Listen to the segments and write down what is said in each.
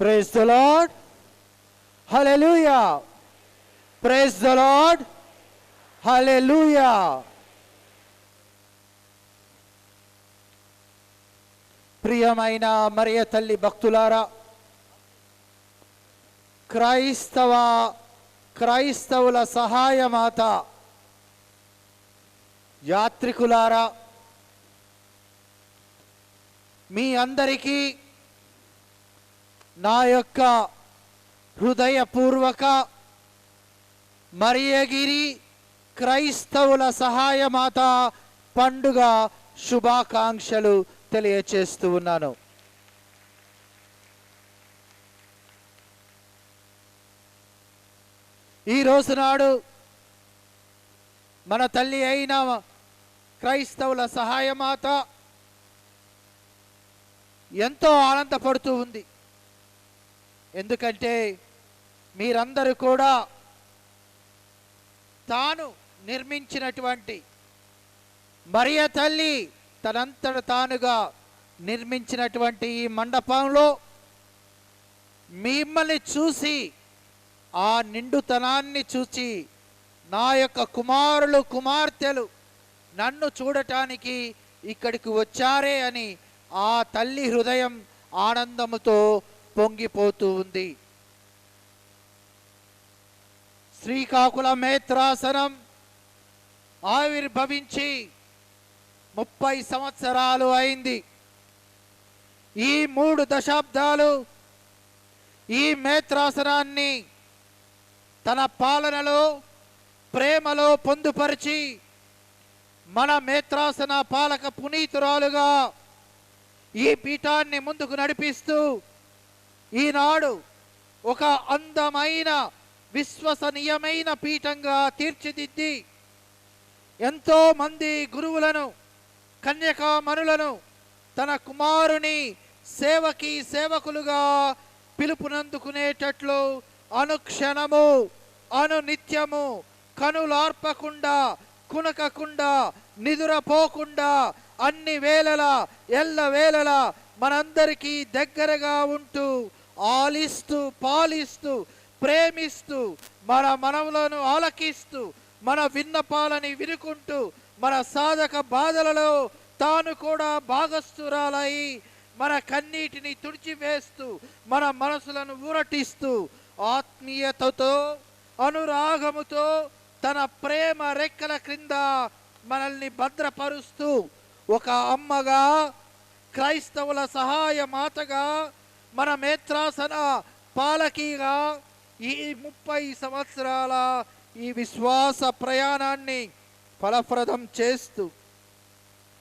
Praise the Lord. Hallelujah. Praise the Lord. Hallelujah. ప్రియమైన మరియ తల్లి భక్తులారా, క్రైస్తవుల సహాయమాత యాత్రికులారా, మీ అందరికీ నా యొక్క హృదయపూర్వక మరియగిరి క్రైస్తవుల సహాయమాత పండుగ శుభాకాంక్షలు తెలియచేస్తూ ఉన్నాను. ఈ రోజు నాడు మన తల్లి అయిన క్రైస్తవుల సహాయమాత ఎంతో ఆనందపడుతూ ఉంది. ఎందుకంటే మీరందరూ కూడా తాను నిర్మించినటువంటి మరియ తల్లి తనంతట తానుగా నిర్మించినటువంటి ఈ మండపంలో మిమ్మల్ని చూసి, ఆ నిండుతనాన్ని చూసి, నా యొక్క కుమారులు కుమార్తెలు నన్ను చూడటానికి ఇక్కడికి వచ్చారే అని ఆ తల్లి హృదయం ఆనందముతో పొంగిపోతూ ఉంది. శ్రీకాకుళం మేత్రాసనం ఆవిర్భవించి 30 సంవత్సరాలు అయింది. ఈ 3 దశాబ్దాలు ఈ మేత్రాసనాన్ని తన పాలనలో ప్రేమలో పొందుపరిచి మన మేత్రాసన పాలక పునీతురాలుగా ఈ పీఠాన్ని ముందుకు నడిపిస్తూ ఈనాడు ఒక అందమైన విశ్వసనీయమైన పీఠంగా తీర్చిదిద్ది ఎంతో మంది గురువులను కన్యకామణులను తన కుమారుని సేవకులుగా పిలుపునందుకునేటట్లు అనుక్షణము అనునిత్యము కనులార్పకుండా కునకకుండా నిదురపోకుండా అన్ని వేళలా ఎల్లవేళలా మనందరికీ దగ్గరగా ఉంటూ ఆలిస్తూ పాలిస్తూ ప్రేమిస్తూ మన మనవులను ఆలకిస్తూ మన విన్నపాలని వినుకుంటూ మన సాధక బాధలలో తాను కూడా భాగస్థురాలై మన కన్నీటిని తుడిచివేస్తూ మన మనసులను ఊరటిస్తూ ఆత్మీయతతో అనురాగముతో తన ప్రేమ రెక్కల క్రింద మనల్ని భద్రపరుస్తూ ఒక అమ్మగా క్రైస్తవుల సహాయ మాతగా మన మేత్రాసన పాలకీగా ఈ 30 సంవత్సరాల ఈ విశ్వాస ప్రయాణాన్ని ఫలప్రదం చేస్తూ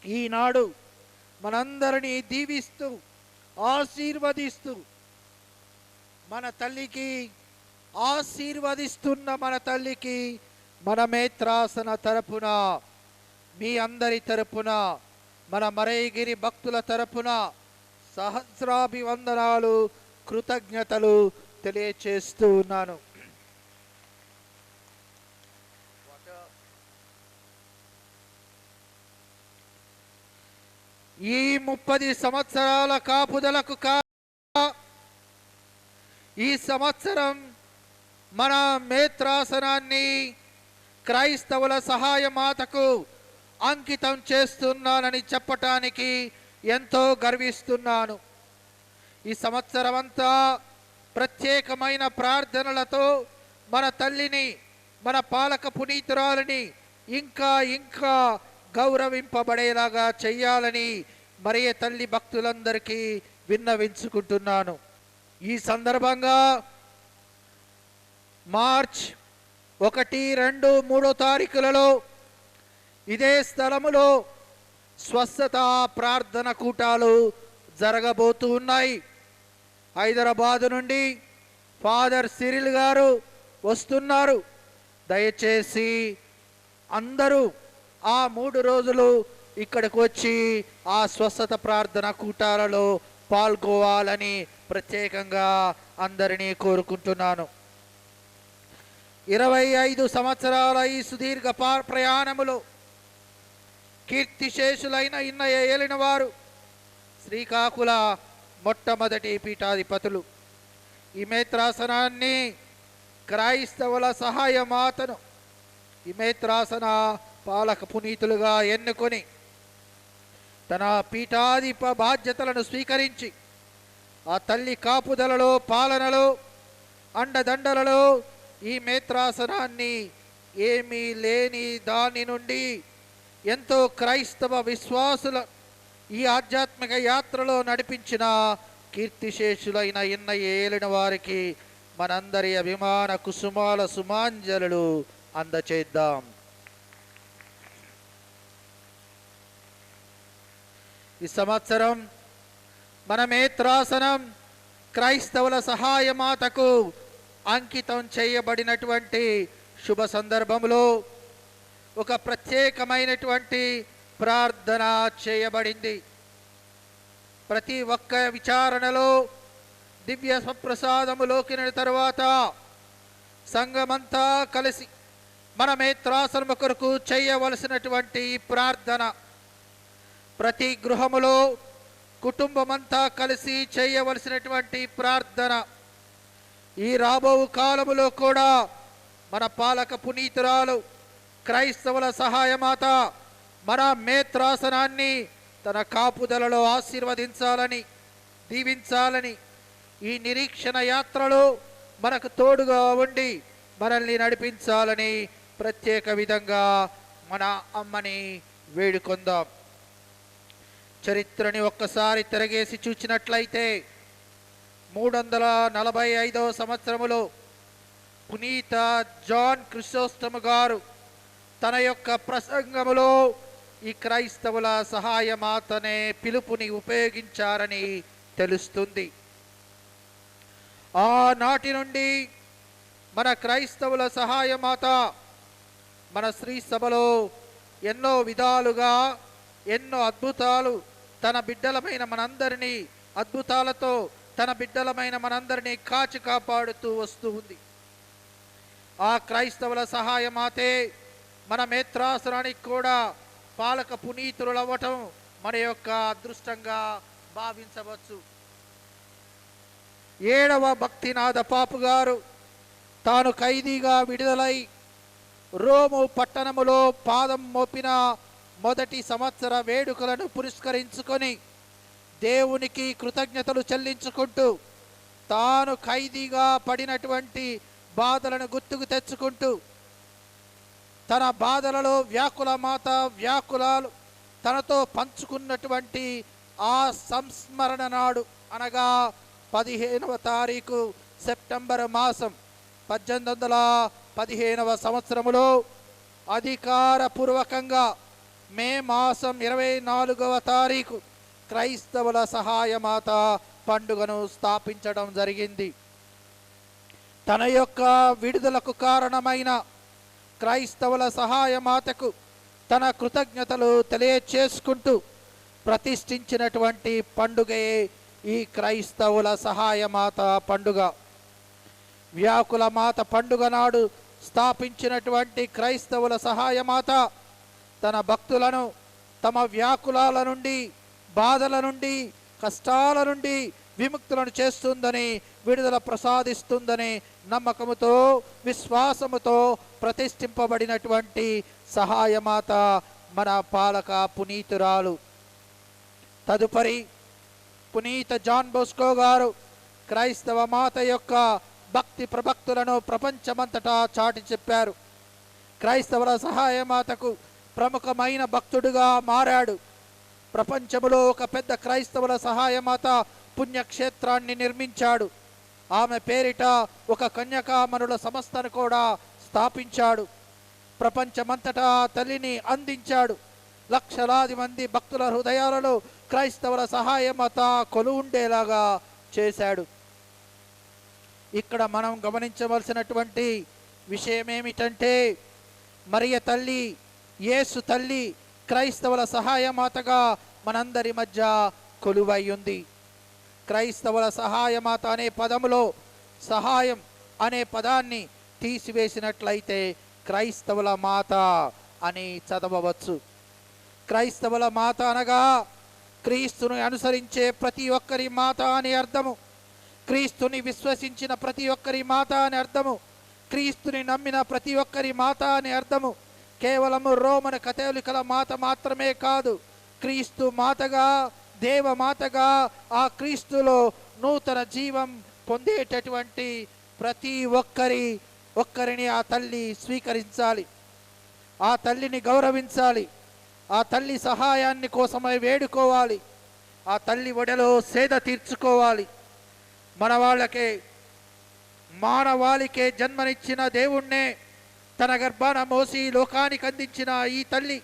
ఈనాడు మనందరినీ దీవిస్తూ ఆశీర్వదిస్తూ మన తల్లికి ఆశీర్వదిస్తున్న మన తల్లికి మన మేత్రాసన తరపున మీ అందరి తరపున మన మరయగిరి భక్తుల తరపున సహస్రాభివందనాలు కృతజ్ఞతలు తెలియచేస్తూ ఉన్నాను. ఈ 30 సంవత్సరాల కాపుదలకు ఈ సంవత్సరం మన మేత్రాసనాన్ని క్రైస్తవుల సహాయ మాతకు అంకితం చేస్తున్నానని చెప్పటానికి ఎంతో గర్విస్తున్నాను. ఈ సంవత్సరం అంతా ప్రత్యేకమైన ప్రార్థనలతో మన తల్లిని మన పాలక పునీతురాలిని ఇంకా ఇంకా గౌరవింపబడేలాగా చెయ్యాలని మరియ తల్లి భక్తులందరికీ విన్నవించుకుంటున్నాను. ఈ సందర్భంగా మార్చ్ 1, 2, 3 తారీఖులలో ఇదే స్థలములో స్వస్థత ప్రార్థన కూటాలు జరగబోతూ ఉన్నాయి. హైదరాబాదు నుండి ఫాదర్ సిరిల్ గారు వస్తున్నారు. దయచేసి అందరూ ఆ 3 రోజులు ఇక్కడికి వచ్చి ఆ స్వస్థత ప్రార్థన కూటాలలో పాల్గొవాలని ప్రత్యేకంగా అందరినీ కోరుకుంటున్నాను. 25 సంవత్సరాల ఈ సుదీర్ఘ ప్రయాణములో కీర్తిశేషులైన ఏలిన వారు శ్రీకాకుళ మొట్టమొదటి పీఠాధిపతులు ఈ మేత్రాసనాన్ని క్రైస్తవుల సహాయమాతను ఈ మేత్రాసన పాలక పునీతులుగా ఎన్నుకొని తన పీఠాధిప బాధ్యతలను స్వీకరించి ఆ తల్లి కాపుదలలో పాలనలో అండదండలలో ఈ మేత్రాసనాన్ని ఏమీ లేని దాని నుండి ఎంతో క్రైస్తవ విశ్వాసుల ఈ ఆధ్యాత్మిక యాత్రలో నడిపించిన కీర్తిశేషులైన ఇన్న ఏలిన వారికి మనందరి అభిమాన కుసుమాల సుమాంజలు అందచేద్దాం. ఈ సంవత్సరం మన మేత్రాసనం క్రైస్తవుల సహాయమాతకు అంకితం చేయబడినటువంటి శుభ సందర్భంలో ఒక ప్రత్యేకమైనటువంటి ప్రార్థన చేయబడింది. ప్రతి ఒక్క విచారణలో దివ్య స్వప్రసాదములోకిన తరువాత సంఘమంతా కలిసి మన మేత్రాసనము కొరకు చేయవలసినటువంటి ప్రార్థన, ప్రతి గృహములో కుటుంబమంతా కలిసి చేయవలసినటువంటి ప్రార్థన, ఈ రాబో కాలములో కూడా మన పాలక పునీతురాలు క్రైస్తవుల సహాయమాత మన మేత్రాసనాన్ని తన కాపుదలలో ఆశీర్వదించాలని, దీవించాలని, ఈ నిరీక్షణ యాత్రలో మనకు తోడుగా ఉండి మనల్ని నడిపించాలని ప్రత్యేక విధంగా మన అమ్మని వేడుకొందాం. చరిత్రని ఒక్కసారి తిరగేసి చూచినట్లయితే 345వ సంవత్సరములో పునీత జాన్ క్రిసోస్టమ్ గారు తన యొక్క ప్రసంగములో ఈ క్రైస్తవుల సహాయమాతనే పిలుపుని ఉపయోగించారని తెలుస్తుంది. ఆనాటి నుండి మన క్రైస్తవుల సహాయమాత మన శ్రీ సభలో ఎన్నో విధాలుగా ఎన్నో అద్భుతాలు తన బిడ్డలమైన మనందరినీ అద్భుతాలతో తన బిడ్డలమైన మనందరినీ కాచి కాపాడుతూ వస్తూ ఉంది. ఆ క్రైస్తవుల సహాయమాతే మన మేత్రాసనానికి కూడా పాలక పునీతులు అవ్వటం మన యొక్క అదృష్టంగా భావించవచ్చు. 7వ భక్తినాథ పాపు గారు తాను ఖైదీగా విడుదలై రోము పట్టణములో పాదం మోపిన మొదటి సంవత్సర వేడుకలను పురస్కరించుకొని దేవునికి కృతజ్ఞతలు చెల్లించుకుంటూ తాను ఖైదీగా పడినటువంటి బాధలను గుర్తుకు తెచ్చుకుంటూ తన బాధలలో వ్యాకుల మాత వ్యాకులాలు తనతో పంచుకున్నటువంటి ఆ సంస్మరణ నాడు అనగా 15వ తారీఖు సెప్టెంబర్ మాసం 1815వ సంవత్సరములో అధికారపూర్వకంగా మే మాసం 24వ తారీఖు క్రైస్తవుల సహాయమాత పండుగను స్థాపించడం జరిగింది. తన యొక్క విడుదలకు కారణమైన క్రైస్తవుల సహాయమాతకు తన కృతజ్ఞతలు తెలియచేసుకుంటూ ప్రతిష్ఠించినటువంటి పండుగే ఈ క్రైస్తవుల సహాయమాత పండుగ. వ్యాకుల మాత పండుగ నాడు స్థాపించినటువంటి క్రైస్తవుల సహాయమాత తన భక్తులను తమ వ్యాకులాల నుండి, బాధల నుండి, కష్టాల నుండి విముక్తులను చేస్తుందని, విడుదల ప్రసాదిస్తుందని నమ్మకముతో విశ్వాసముతో ప్రతిష్ఠింపబడినటువంటి సహాయమాత మన పాలక పునీతురాలు. తదుపరి పునీత జాన్ బోస్కో గారు క్రైస్తవ మాత యొక్క భక్తి ప్రభక్తులను ప్రపంచమంతటా చాటి చెప్పారు. క్రైస్తవుల సహాయమాతకు ప్రముఖమైన భక్తుడిగా మారాడు. ప్రపంచంలో ఒక పెద్ద క్రైస్తవుల సహాయమాత పుణ్యక్షేత్రాన్ని నిర్మించాడు. ఆమె పేరిట ఒక కన్యకామణుల సంస్థను కూడా స్థాపించాడు. ప్రపంచమంతటా తల్లిని అందించాడు. లక్షలాది మంది భక్తుల హృదయాలలో క్రైస్తవుల సహాయమాత కొలువుండేలాగా చేశాడు. ఇక్కడ మనం గమనించవలసినటువంటి విషయం ఏమిటంటే, మరియ తల్లి, యేసు తల్లి క్రైస్తవుల సహాయమాతగా మనందరి మధ్య కొలువై ఉంది. క్రైస్తవుల సహాయమాత అనే పదములో సహాయం అనే పదాన్ని తీసివేసినట్లయితే క్రైస్తవుల మాత అని చదవవచ్చు. క్రైస్తవుల మాత అనగా క్రీస్తును అనుసరించే ప్రతి ఒక్కరి మాత అని అర్థము. క్రీస్తుని విశ్వసించిన ప్రతి ఒక్కరి మాత అని అర్థము. క్రీస్తుని నమ్మిన ప్రతి ఒక్కరి మాత అని అర్థము. కేవలము రోమన్ కథోలికల మాత మాత్రమే కాదు, క్రీస్తు మాతగా, దేవమాతగా, ఆ క్రీస్తులో నూతన జీవం పొందేటటువంటి ప్రతి ఒక్కరిని ఆ తల్లి స్వీకరించాలి, ఆ తల్లిని గౌరవించాలి, ఆ తల్లి సహాయాన్ని కోసమై వేడుకోవాలి, ఆ తల్లి ఒడిలో సేద తీర్చుకోవాలి. మన వాళ్ళకే, మానవాళికే జన్మనిచ్చిన దేవుణ్ణే తన గర్భాన మోసి లోకానికి అందించిన ఈ తల్లి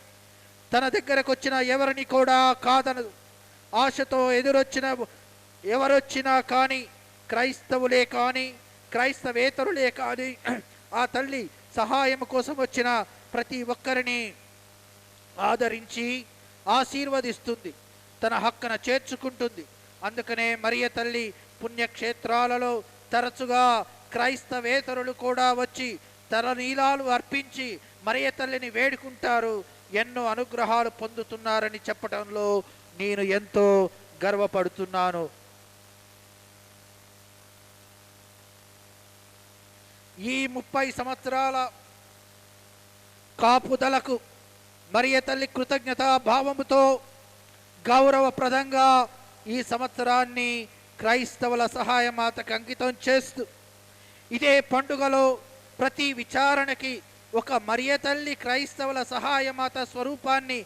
తన దగ్గరకు వచ్చిన ఎవరిని కూడా కాదనదు. ఆశతో ఎదురొచ్చిన ఎవరొచ్చినా కానీ, క్రైస్తవులే కానీ, క్రైస్తవేతరులే కానీ, ఆ తల్లి సహాయం కోసం వచ్చిన ప్రతి ఒక్కరిని ఆదరించి ఆశీర్వదిస్తుంది, తన హక్కున చేర్చుకుంటుంది. అందుకనే మరియ తల్లి పుణ్యక్షేత్రాలలో తరచుగా క్రైస్తవేతరులు కూడా వచ్చి తలనీలాలు అర్పించి మరియ తల్లిని వేడుకుంటారు, ఎన్నో అనుగ్రహాలు పొందుతున్నారని చెప్పడంలో నేను ఎంతో గర్వపడుతున్నాను. ఈ 30 సంవత్సరాల కాపుదలకు మరియ తల్లి కృతజ్ఞతా భావముతో గౌరవప్రదంగా ఈ సంవత్సరాన్ని క్రైస్తవుల సహాయమాతకు అంకితం చేస్తూ, ఇదే పండుగలో ప్రతి విచారణకి ఒక మరియ తల్లి క్రైస్తవుల సహాయమాత స్వరూపాన్ని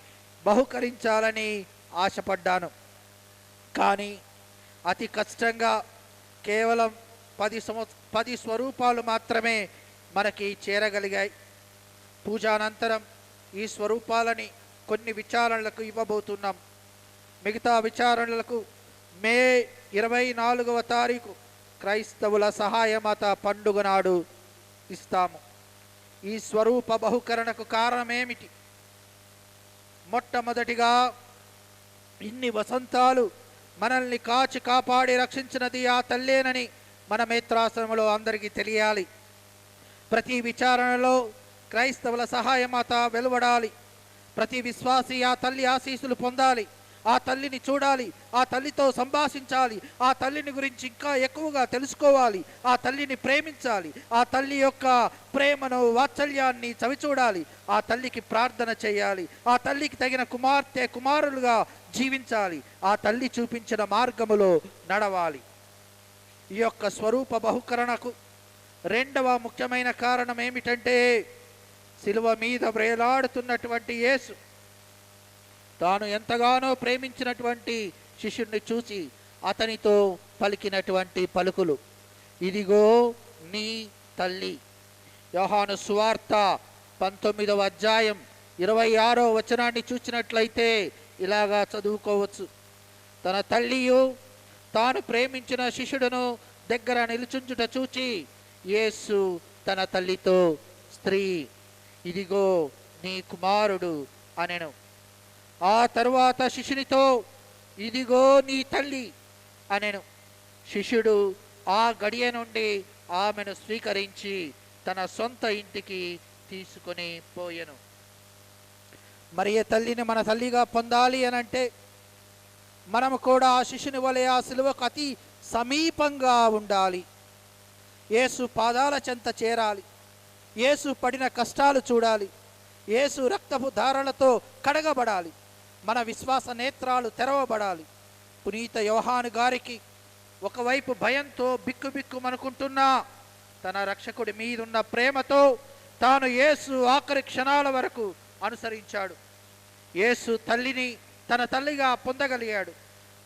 బహుకరించాలని ఆశపడ్డాను. కానీ అతి కష్టంగా కేవలం 10 స్వరూపాలు మాత్రమే మనకి చేరగలిగాయి. పూజానంతరం ఈ స్వరూపాలని కొన్ని విచారణలకు ఇవ్వబోతున్నాం. మిగతా విచారణలకు మే 24వ తారీఖు క్రైస్తవుల సహాయమాత పండుగ నాడు ఇస్తాము. ఈ స్వరూప బహుకరణకు కారణమేమిటి? మొట్టమొదటిగా, ఇన్ని వసంతాలు మనల్ని కాచి కాపాడి రక్షించినది ఆ తల్లేనని మన మేత్రాశ్రమంలో అందరికీ తెలియాలి. ప్రతి విచారణలో క్రైస్తవుల సహాయమాత వెలువడాలి. ప్రతి విశ్వాసి ఆ తల్లి ఆశీస్సులు పొందాలి, ఆ తల్లిని చూడాలి, ఆ తల్లితో సంభాషించాలి, ఆ తల్లిని గురించి ఇంకా ఎక్కువగా తెలుసుకోవాలి, ఆ తల్లిని ప్రేమించాలి, ఆ తల్లి యొక్క ప్రేమను, వాత్సల్యాన్ని చవిచూడాలి, ఆ తల్లికి ప్రార్థన చేయాలి, ఆ తల్లికి తగిన కుమార్తె కుమారులుగా జీవించాలి, ఆ తల్లి చూపించిన మార్గములో నడవాలి. ఈ యొక్క స్వరూప బహుకరణకు రెండవ ముఖ్యమైన కారణం ఏమిటంటే, శిలువ మీద వ్రేలాడుతున్నటువంటి యేసు తాను ఎంతగానో ప్రేమించినటువంటి శిష్యుడిని చూసి అతనితో పలికినటువంటి పలుకులు. ఇదిగో నీ తల్లి. యోహాను సువార్త 19వ అధ్యాయం 26వ వచనాన్ని చూసినట్లయితే ఇలాగా చదువుకోవచ్చు. తన తల్లియు తాను ప్రేమించిన శిష్యుడును దగ్గర నిలుచుంచుట చూచి యేసు తన తల్లితో, స్త్రీ, ఇదిగో నీ కుమారుడు అనెను. ఆ తరువాత శిష్యునితో, ఇదిగో నీ తల్లి అనెను. శిష్యుడు ఆ గడియ నుండి ఆమెను స్వీకరించి తన సొంత ఇంటికి తీసుకొని పోయెను. మరియ తల్లిని మన తల్లిగా పొందాలి అనంటే మనము కూడా ఆ శిష్యుని వలె ఆ సిలువకు అతి సమీపంగా ఉండాలి. యేసు పాదాల చెంత చేరాలి, యేసు పడిన కష్టాలు చూడాలి, యేసు రక్తపు ధారలతో కడగబడాలి, మన విశ్వాస నేత్రాలు తెరవబడాలి. పునీత యోహాను గారికి ఒకవైపు భయంతో బిక్కుబిక్కుమనుకుంటున్నా తన రక్షకుడి మీదున్న ప్రేమతో తాను యేసు ఆఖరి క్షణాల వరకు అనుసరించాడు. యేసు తల్లిని తన తల్లిగా పొందగలిగాడు.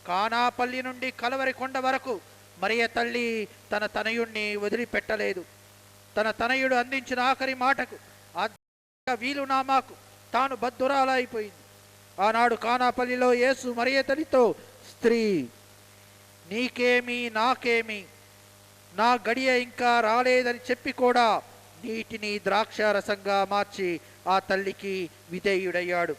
కానాపల్లి నుండి కలవరి కొండ వరకు మరియ తల్లి తన తనయుణ్ణి వదిలిపెట్టలేదు. తన తనయుడు అందించిన ఆఖరి మాటకు వీలునామాకు తాను బద్దురాలైపోయింది. ఆనాడు కానాపల్లిలో యేసు మరియ తల్లితో, స్త్రీ, నీకేమి నాకేమి, నా గడియ ఇంకా రాలేదని చెప్పి కూడా నీటిని ద్రాక్షారసంగా మార్చి ఆ తల్లికి విధేయుడయ్యాడు.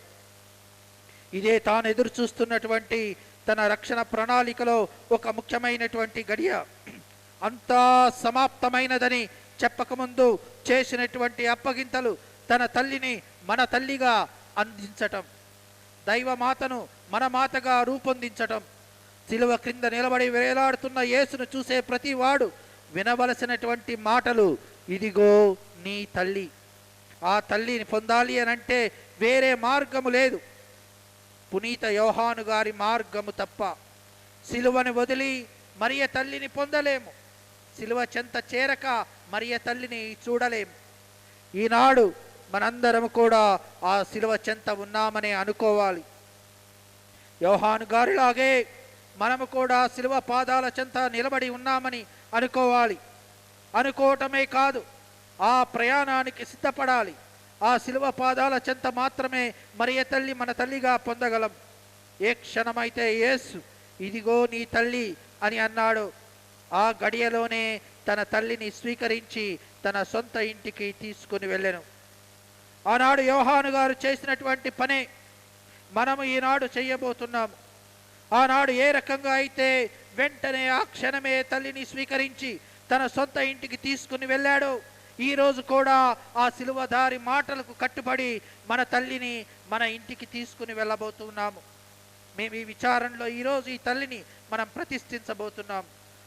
ఇదే తాను ఎదురు చూస్తున్నటువంటి తన రక్షణ ప్రణాళికలో ఒక ముఖ్యమైనటువంటి గడియ. అంతా సమాప్తమైనదని చెప్పకముందు చేసినటువంటి అప్పగింతలు తన తల్లిని మన తల్లిగా అందించటం, దైవమాతను మన మాతగా రూపొందించటం, సిలువ క్రింద నిలబడి వేలాడుతున్న యేసును చూసే ప్రతి వాడు వినవలసినటువంటి మాటలు, ఇదిగో నీ తల్లి. ఆ తల్లిని పొందాలి అని అంటే వేరే మార్గము లేదు, పునీత యోహాను గారి మార్గము తప్ప. సిలువని వదిలి మరియ తల్లిని పొందలేము, సిలువ చెంత చేరక మరియ తల్లిని చూడలేము. ఈనాడు మనందరం కూడా ఆ సిలువ చెంత ఉన్నామని అనుకోవాలి. యోహాను గారిలాగే మనము కూడా సిలువ పాదాల చెంత నిలబడి ఉన్నామని అనుకోవాలి. అనుకోవటమే కాదు, ఆ ప్రయాణానికి సిద్ధపడాలి. ఆ సిలువ పాదాల చెంత మాత్రమే మరియ తల్లి మన తల్లిగా పొందగలం. ఏ క్షణమైతే యేసు ఇదిగో నీ తల్లి అని అన్నాడు, ఆ గడియలోనే తన తల్లిని స్వీకరించి తన సొంత ఇంటికి తీసుకుని వెళ్ళెను. ఆనాడు యోహాను గారు చేసినటువంటి పనే మనము ఈనాడు చేయబోతున్నాము. ఆనాడు ఏ రకంగా అయితే వెంటనే ఆ క్షణమే తల్లిని స్వీకరించి తన సొంత ఇంటికి తీసుకుని వెళ్ళాడో, ఈరోజు కూడా ఆ సిలువదారి మాటలకు కట్టుబడి మన తల్లిని మన ఇంటికి తీసుకుని వెళ్ళబోతున్నాము. మేము ఈ విచారణలో ఈరోజు ఈ తల్లిని మనం ప్రతిష్ఠించబోతున్నాం.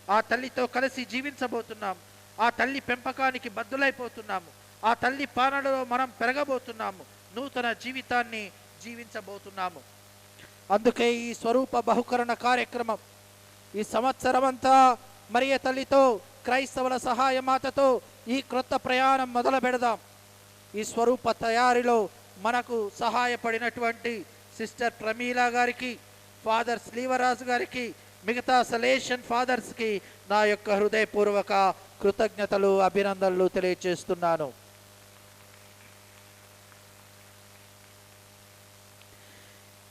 ఆ తల్లితో కలిసి జీవించబోతున్నాం. ఆ తల్లి పెంపకానికి బద్దులైపోతున్నాము. ఆ తల్లి పాలనలో మనం పెరగబోతున్నాము. నూతన జీవితాన్ని జీవించబోతున్నాము. అందుకే ఈ స్వరూప బహుకరణ కార్యక్రమం ఈ సంవత్సరం అంతా మరియ తల్లితో, క్రైస్తవుల సహాయమాతతో ఈ క్రొత్త ప్రయాణం మొదలు పెడదాం. ఈ స్వరూప తయారీలో మనకు సహాయపడినటువంటి సిస్టర్ ప్రమీలా గారికి, ఫాదర్ శ్రీవరాజు గారికి, మిగతా సలేషన్ ఫాదర్స్కి నా యొక్క హృదయపూర్వక కృతజ్ఞతలు, అభినందనలు తెలియజేస్తున్నాను.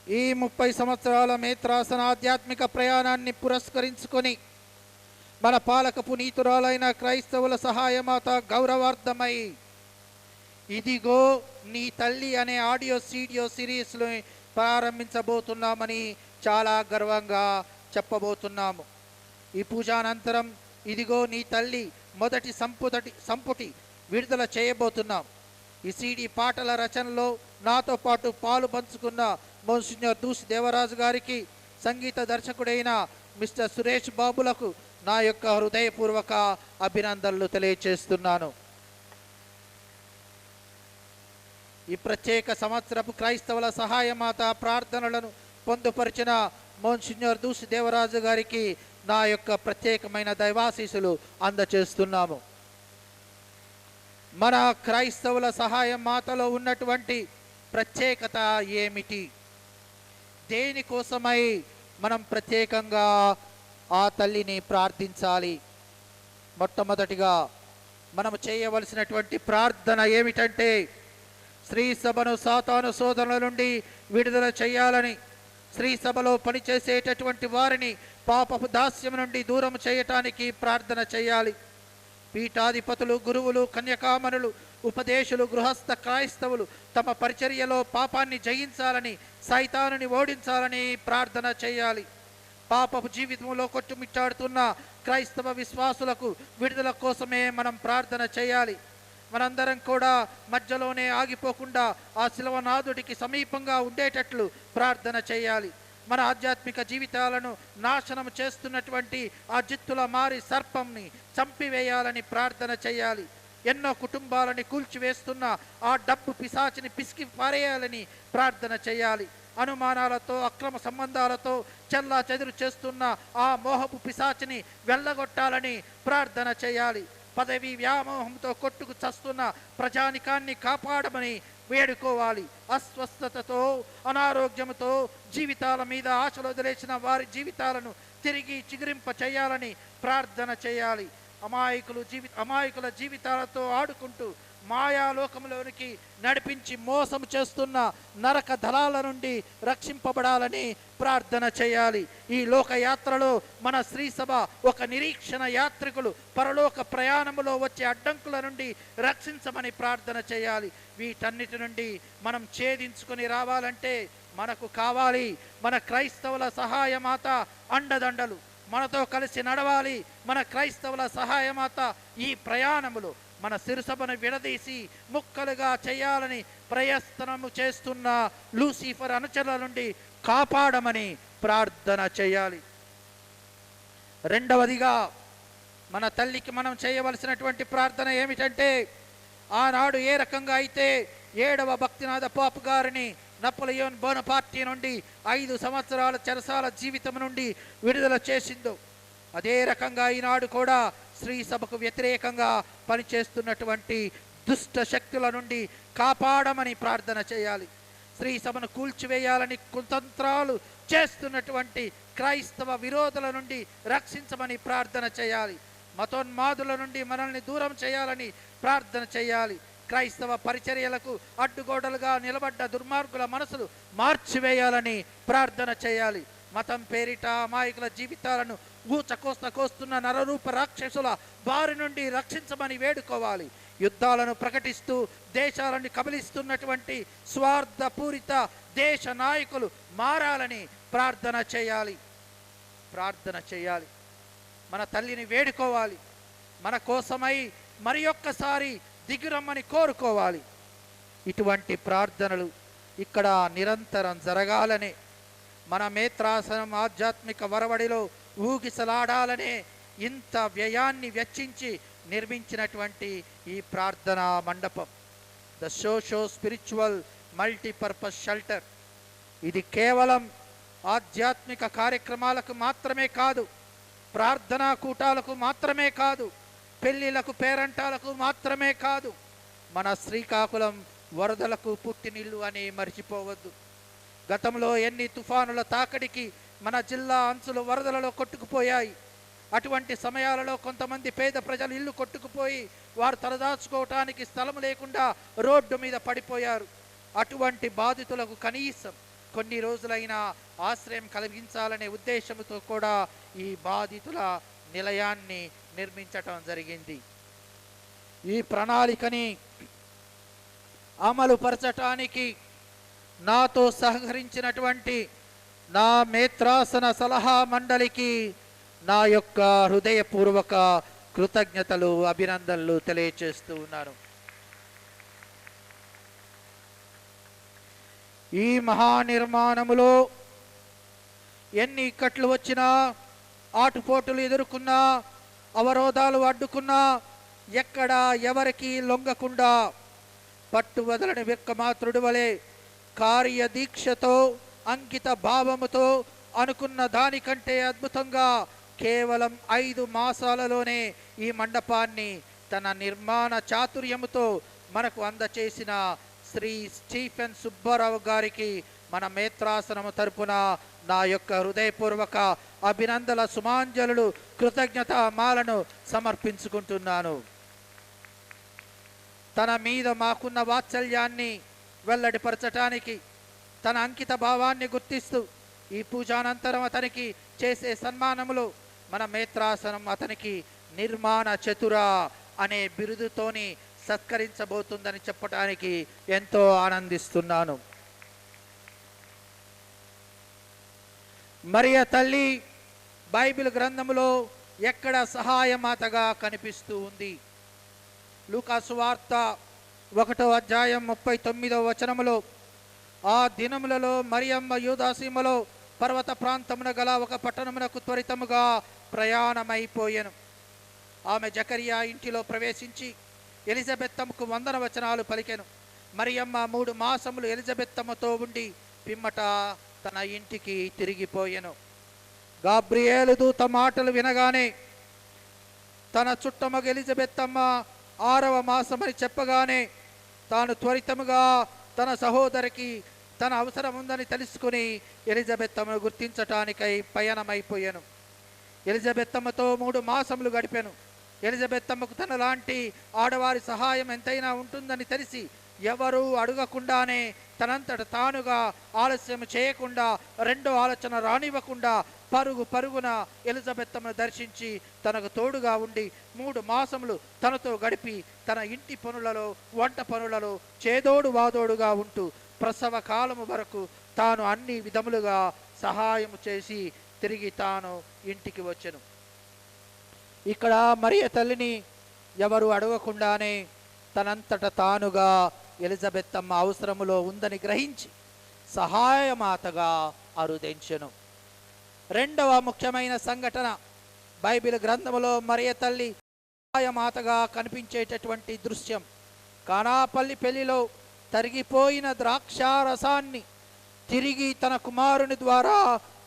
ఈ 30 సంవత్సరాల మేత్రాసన ఆధ్యాత్మిక ప్రయాణాన్ని పురస్కరించుకొని మన పాలక పునీతురాలైన క్రైస్తవుల సహాయమాత గౌరవార్థమై ఇదిగో నీ తల్లి అనే ఆడియో సీడియో సిరీస్లో ప్రారంభించబోతున్నామని చాలా గర్వంగా చెప్పబోతున్నాము. ఈ పూజానంతరం ఇదిగో నీ తల్లి మొదటి సంపుటి విడుదల చేయబోతున్నాం. ఈ సీడీ పాటల రచనలో నాతో పాటు పాలు పంచుకున్న మోన్సిన్యూర్ దూసి దేవరాజు గారికి, సంగీత దర్శకుడైన మిస్టర్ సురేష్ బాబులకు నా యొక్క హృదయపూర్వక అభినందనలు తెలియజేస్తున్నాను. ఈ ప్రత్యేక సంవత్సరపు క్రైస్తవుల సహాయమాత ప్రార్థనలను పొందుపరిచిన మోన్సిన్యూర్ దూసి దేవరాజు గారికి నా యొక్క ప్రత్యేకమైన దైవాశీస్సులు అందచేస్తున్నాము. మన క్రైస్తవుల సహాయం మాతలో ఉన్నటువంటి ప్రత్యేకత ఏమిటి? దేనికోసమై మనం ప్రత్యేకంగా ఆ తల్లిని ప్రార్థించాలి? మొట్టమొదటిగా మనం చేయవలసినటువంటి ప్రార్థన ఏమిటంటే, శ్రీ సభను సాతాను శోధనల నుండి విడుదల చేయాలని, శ్రీ సభలో పనిచేసేటటువంటి వారిని పాపపు దాస్యం నుండి దూరం చేయటానికి ప్రార్థన చేయాలి. పీఠాధిపతులు, గురువులు, కన్యకామణులు, ఉపదేశులు, గృహస్థ క్రైస్తవులు తమ పరిచర్యలో పాపాన్ని జయించాలని, సైతానుని ఓడించాలని ప్రార్థన చేయాలి. పాపపు జీవితంలో కొట్టుమిట్టాడుతున్న క్రైస్తవ విశ్వాసులకు విడుదల కోసమే మనం ప్రార్థన చేయాలి. మనందరం కూడా మధ్యలోనే ఆగిపోకుండా ఆ శిలవనాథుడికి సమీపంగా ఉండేటట్లు ప్రార్థన చేయాలి. మన ఆధ్యాత్మిక జీవితాలను నాశనం చేస్తున్నటువంటి ఆ జిత్తుల మారి సర్పంని చంపివేయాలని ప్రార్థన చేయాలి. ఎన్నో కుటుంబాలని కూల్చివేస్తున్న ఆ డబ్బు పిశాచిని పిసికి పారేయాలని ప్రార్థన చేయాలి. అనుమానాలతో, అక్రమ సంబంధాలతో చెల్లా చెదురు చేస్తున్న ఆ మోహపు పిశాచిని వెళ్ళగొట్టాలని ప్రార్థన చేయాలి. పదవి వ్యామోహంతో కొట్టుకు చస్తున్న ప్రజానికాన్ని కాపాడమని వేడుకోవాలి. అస్వస్థతతో, అనారోగ్యంతో జీవితాల మీద ఆశలు వదిలేసిన వారి జీవితాలను తిరిగి చిగురింప చేయాలని ప్రార్థన చేయాలి. అమాయకుల జీవితాలతో ఆడుకుంటూ మాయాలోకంలోనికి నడిపించి మోసం చేస్తున్న నరక దళాల నుండి రక్షింపబడాలని ప్రార్థన చేయాలి. ఈ లోకయాత్రలో మన శ్రీసభ ఒక నిరీక్షణ యాత్రికులు పరలోక ప్రయాణములో వచ్చే అడ్డంకుల నుండి రక్షించమని ప్రార్థన చేయాలి. వీటన్నిటి నుండి మనం ఛేదించుకొని రావాలంటే మనకు కావాలి మన క్రైస్తవుల సహాయమాత అండదండలు. మనతో కలిసి నడవాలి మన క్రైస్తవుల సహాయమాత. ఈ ప్రయాణములో మన సిరుసభను విడదీసి ముక్కలుగా చేయాలని ప్రయత్నము చేస్తున్న లూసిఫర్ అనుచరుల నుండి కాపాడమని ప్రార్థన చేయాలి. రెండవదిగా మన తల్లికి మనం చేయవలసినటువంటి ప్రార్థన ఏమిటంటే, ఆనాడు ఏ రకంగా అయితే 7వ భక్తినాథ పాప్ గారిని నపోలియన్ బోనపార్టీ నుండి 5 సంవత్సరాల చెరసాల జీవితం నుండి విడుదల చేసిందో, అదే రకంగా ఈనాడు కూడా శ్రీ సభకు వ్యతిరేకంగా పనిచేస్తున్నటువంటి దుష్ట శక్తుల నుండి కాపాడమని ప్రార్థన చేయాలి. శ్రీ సభను కూల్చివేయాలని కుతంత్రాలు చేస్తున్నటువంటి క్రైస్తవ విరోధుల నుండి రక్షించమని ప్రార్థన చేయాలి. మతోన్మాదుల నుండి మనల్ని దూరం చేయాలని ప్రార్థన చేయాలి. క్రైస్తవ పరిచర్యలకు అడ్డుగోడలుగా నిలబడ్డ దుర్మార్గుల మనసులు మార్చివేయాలని ప్రార్థన చేయాలి. మతం పేరిట అమాయకుల జీవితాలను కోస్తున్న నరరూప రాక్షసుల బారి నుండి రక్షించమని వేడుకోవాలి. యుద్ధాలను ప్రకటిస్తూ దేశాలను కబలిస్తున్నటువంటి స్వార్థపూరిత దేశ నాయకులు మారాలని ప్రార్థన చేయాలి. మన తల్లిని వేడుకోవాలి. మన కోసమై మరి ఒక్కసారి దిగురమ్మని కోరుకోవాలి. ఇటువంటి ప్రార్థనలు ఇక్కడ నిరంతరం జరగాలనే, మన మేత్రాసనం ఆధ్యాత్మిక వరవడిలో ఊగిసలాడాలనే ఇంత వ్యయాన్ని వెచ్చించి నిర్మించినటువంటి ఈ ప్రార్థనా మండపం, the socio spiritual multipurpose shelter. ఇది కేవలం ఆధ్యాత్మిక కార్యక్రమాలకు మాత్రమే కాదు, ప్రార్థనా కూటాలకు మాత్రమే కాదు, పెళ్లిలకు పేరంటాలకు మాత్రమే కాదు, మన శ్రీకాకుళం వరదలకు పుట్టినిల్లు అని మర్చిపోవద్దు. గతంలో ఎన్ని తుఫానుల తాకడికి మన జిల్లా అంచులు వరదలలో కొట్టుకుపోయాయి. అటువంటి సమయాలలో కొంతమంది పేద ప్రజలు ఇల్లు కొట్టుకుపోయి వారు తలదాచుకోవటానికి స్థలం లేకుండా రోడ్డు మీద పడిపోయారు. అటువంటి బాధితులకు కనీసం కొన్ని రోజులైనా ఆశ్రయం కలిగించాలనే ఉద్దేశంతో కూడా ఈ బాధితుల నిలయాన్ని నిర్మించటం జరిగింది. ఈ ప్రణాళికని అమలు పరచటానికి నాతో సహకరించినటువంటి నా మేత్రాసన సలహా మండలికి నా యొక్క హృదయపూర్వక కృతజ్ఞతలు, అభినందనలు తెలియచేస్తూ ఉన్నాను. ఈ మహానిర్మాణములో ఎన్ని ఇక్కట్లు వచ్చినా, ఆటుపోటులు ఎదుర్కొన్నా, అవరోధాలు అడ్డుకున్నా, ఎక్కడ ఎవరికి లొంగకుండా పట్టు వదలని విక్కమాత్రుడి వలె కార్యదీక్షతో, అంకిత భావముతో అనుకున్న దానికంటే అద్భుతంగా కేవలం 5 మాసాలలోనే ఈ మండపాన్ని తన నిర్మాణ చాతుర్యముతో మనకు అందచేసిన శ్రీ స్టీఫెన్ సుబ్బారావు గారికి మన మేత్రాసనము తరపున నా యొక్క హృదయపూర్వక అభినందన సుమాంజలు, కృతజ్ఞత మాలను సమర్పించుకుంటున్నాను. తన మీద మాకున్న వాత్సల్యాన్ని వెల్లడిపరచటానికి, తన అంకిత భావాన్ని గుర్తిస్తూ ఈ పూజానంతరం అతనికి చేసే సన్మానములో మన మేత్రాసనం అతనికి నిర్మాణ చతుర అనే బిరుదుతోని సత్కరించబోతుందని చెప్పడానికి ఎంతో ఆనందిస్తున్నాను. మరియ తల్లి బైబిల్ గ్రంథములో ఎక్కడ సహాయమాతగా కనిపిస్తూ ఉంది. లూకాసు వార్త 1వ అధ్యాయం 39వ వచనములో, ఆ దినములలో మరియమ్మ యూదాసీమలో పర్వత ప్రాంతమున గల ఒక పట్టణమునకు త్వరితముగా ప్రయాణమైపోయెను. ఆమె జకరియా ఇంటిలో ప్రవేశించి ఎలిజబెత్తమ్మకు వందన వచనాలు పలికెను. మరియమ్మ 3 మాసములు ఎలిజబెత్తమ్మతో ఉండి పిమ్మట తన ఇంటికి తిరిగిపోయెను. గాబ్రియేలు దూత మాటలు వినగానే తన చుట్టమగ ఎలిజబెత్తమ్మ 6వ మాసమని చెప్పగానే తాను త్వరితముగా తన సహోదరికి తన అవసరం ఉందని తెలుసుకుని ఎలిజబెత్తమ్మను గుర్తించటానికై పయనమైపోయాను. ఎలిజబెత్తమ్మతో 3 మాసములు గడిపాను. ఎలిజబెత్తమ్మకు తన లాంటి ఆడవారి సహాయం ఎంతైనా ఉంటుందని తెలిసి ఎవరూ అడగకుండానే తనంతట తానుగా ఆలస్యం చేయకుండా, రెండో ఆలోచన రానివ్వకుండా పరుగున ఎలిజబెత్తమ్మను దర్శించి తనకు తోడుగా ఉండి 3 మాసములు తనతో గడిపి తన ఇంటి పనులలో, వంట పనులలో చేదోడు వాదోడుగా ఉంటూ ప్రసవ కాలము వరకు తాను అన్ని విధములుగా సహాయం చేసి తిరిగి తాను ఇంటికి వచ్చెను. ఇక్కడ మరియ తల్లిని ఎవరు అడగకుండానే తనంతట తానుగా ఎలిజబెత్తమ్మ అవసరములో ఉందని గ్రహించి సహాయమాతగా అరుదించెను. రెండవ ముఖ్యమైన సంఘటన, బైబిల్ గ్రంథములో మరియ తల్లి మాతగా కనిపించేటటువంటి దృశ్యం కానాపల్లి పెళ్లిలో తరిగిపోయిన ద్రాక్షారసాన్ని తిరిగి తన కుమారుని ద్వారా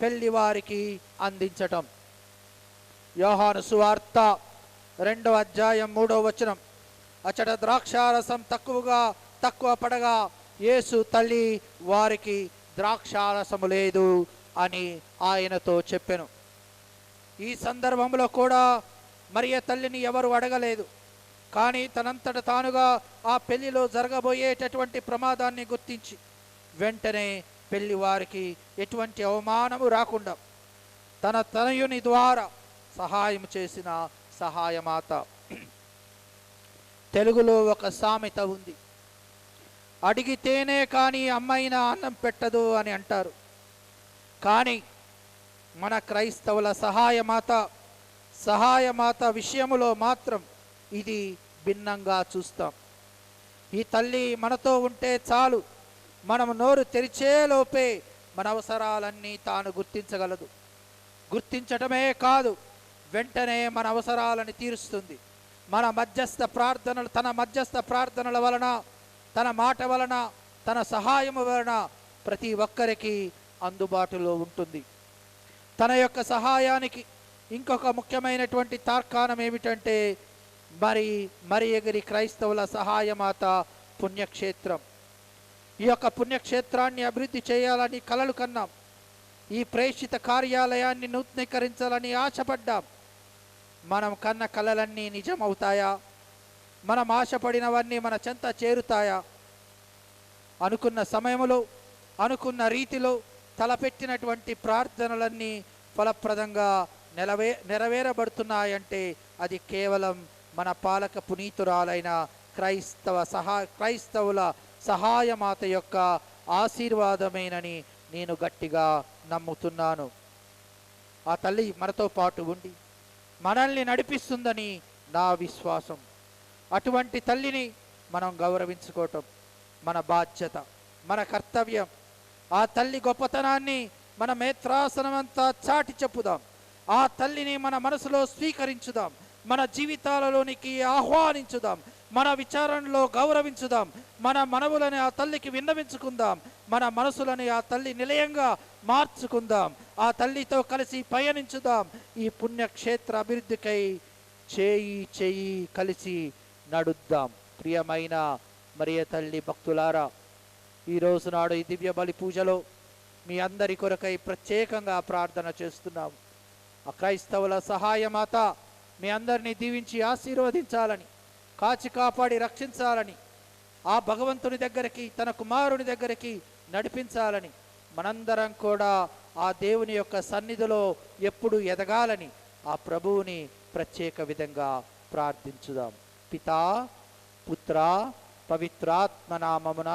పెళ్లి వారికి అందించటం. యోహాను సువార్త 2వ అధ్యాయం 3వ వచనం, అచ్చట ద్రాక్షారసం తక్కువ పడగా యేసు తల్లి వారికి ద్రాక్షారసము లేదు అని ఆయనతో చెప్పెను. ఈ సందర్భంలో కూడా మరియ తల్లిని ఎవరు అడగలేదు. కానీ తనంతట తానుగా ఆ పెళ్లిలో జరగబోయేటటువంటి ప్రమాదాన్ని గుర్తించి వెంటనే పెళ్లి వారికి ఎటువంటి అవమానము రాకుండా తన తనయుని ద్వారా సహాయం చేసిన సహాయమాత. తెలుగులో ఒక సామెత ఉంది, అడిగితేనే కానీ అమ్మాయిన అన్నం పెట్టదు అని అంటారు. కానీ మన క్రైస్తవుల సహాయమాత విషయములో మాత్రం ఇది భిన్నంగా చూస్తాం. ఈ తల్లి మనతో ఉంటే చాలు, మనం నోరు తెరిచేలోపే మన అవసరాలన్నీ తాను గుర్తించగలదు. గుర్తించటమే కాదు, వెంటనే మన అవసరాలను తీరుస్తుంది. తన మధ్యస్థ ప్రార్థనల వలన, తన మాట వలన, తన సహాయము వలన ప్రతి ఒక్కరికి అందుబాటులో ఉంటుంది. తన యొక్క సహాయానికి ఇంకొక ముఖ్యమైనటువంటి తార్కాణం ఏమిటంటే మరియగిరి క్రైస్తవుల సహాయమాత పుణ్యక్షేత్రం. ఈ యొక్క పుణ్యక్షేత్రాన్ని అభివృద్ధి చేయాలని కలలు కన్నాం. ఈ ప్రేషిత కార్యాలయాన్ని నూతనీకరించాలని ఆశపడ్డాం. మనం కన్న కలలన్నీ నిజమవుతాయా? మనం ఆశపడినవన్నీ మన చెంత చేరుతాయా? అనుకున్న సమయంలో, అనుకున్న రీతిలో తలపెట్టినటువంటి ప్రార్థనలన్నీ ఫలప్రదంగా నెరవేరబడుతున్నాయంటే అది కేవలం మన పాలక పునీతురాలైన క్రైస్తవుల సహాయమాత యొక్క ఆశీర్వాదమేనని నేను గట్టిగా నమ్ముతున్నాను. ఆ తల్లి మనతో పాటు ఉండి మనల్ని నడిపిస్తుందని నా విశ్వాసం. అటువంటి తల్లిని మనం గౌరవించుకోవటం మన బాధ్యత, మన కర్తవ్యం. ఆ తల్లి గొప్పతనాన్ని మన మేత్రాసనమంతా చాటి చెప్పుదాం. ఆ తల్లిని మన మనసులో స్వీకరించుదాం, మన జీవితాలలోనికి ఆహ్వానించుదాం, మన విచారణలో గౌరవించుదాం, మన మనవులని ఆ తల్లికి విన్నవించుకుందాం, మన మనసులని ఆ తల్లి నిలయంగా మార్చుకుందాం, ఆ తల్లితో కలిసి పయనించుదాం. ఈ పుణ్యక్షేత్ర అభివృద్ధికై చేయి కలిసి నడుద్దాం. ప్రియమైన మరియ తల్లి భక్తులారా, ఈరోజు నాడు ఈ దివ్య బలి పూజలో మీ అందరి కొరకై ప్రత్యేకంగా ప్రార్థన చేస్తున్నాం. ఆ క్రైస్తవుల సహాయమాత మీ అందరినీ దీవించి ఆశీర్వదించాలని, కాచి కాపాడి రక్షించాలని, ఆ భగవంతుని దగ్గరికి, తన కుమారుని దగ్గరికి నడిపించాలని, మనందరం కూడా ఆ దేవుని యొక్క సన్నిధిలో ఎప్పుడు ఎదగాలని ఆ ప్రభువుని ప్రత్యేక విధంగా ప్రార్థించుదాం. పితా, పుత్ర, పవిత్రాత్మ నామమున